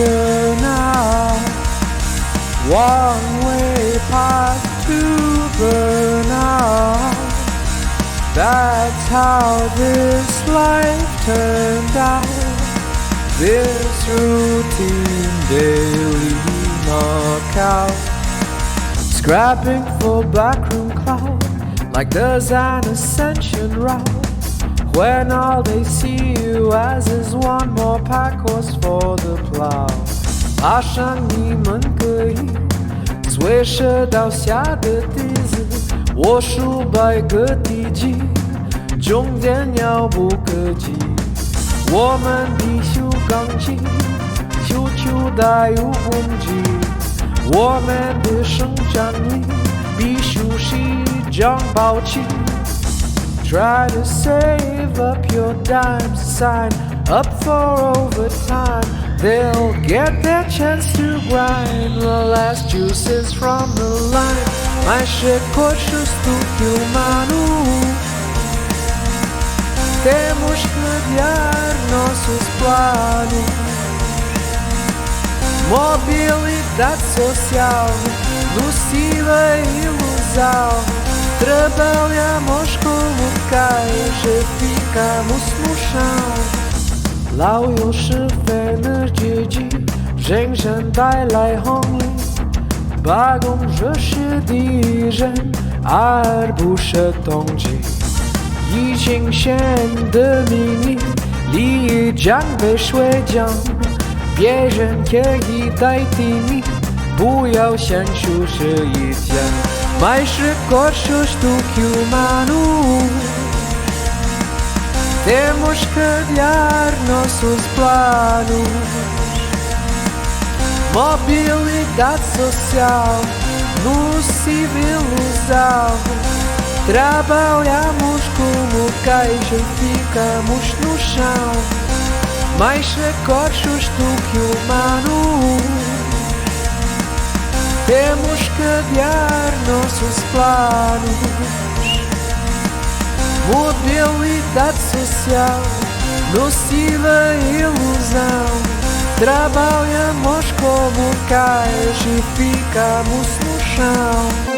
out. One-way path to burn out. That's how this life turned out. This routine daily knockout. Scrapping for backroom cloud, like there's an ascension route. When all they see you as is one more pack horse for the plow. 爬上你们可以随时倒下的笛子，我数百个地级，终点遥不可及。我们的修钢筋，修球带有攻击。我们的生产力比休息长宝气。Try to save up your dimes, sign up for overtime. They'll get their chance to grind the last juices from the line. Mais recursos do que humano. Temos que adiar nossos planos. Mobilidade social, nociva e ilusão. Trabalhamos como cães e ficamos no chão。老有是非的阶级，人生带来红利，罢工热是敌人，而不是动机。疫情前的秘密，利益将被水涨，别人可以代替你，不要先出这一天。Mais recursos do que humano. Temos que adiar nossos planos. Mobilidade social, no civilizado. Trabalhamos como cães e ficamos no chão. Mais recursos do que humano. Temos que adiar nossos planos. Mobilidade social, nociva ilusão. Trabalhamos como cães e ficamos no chão.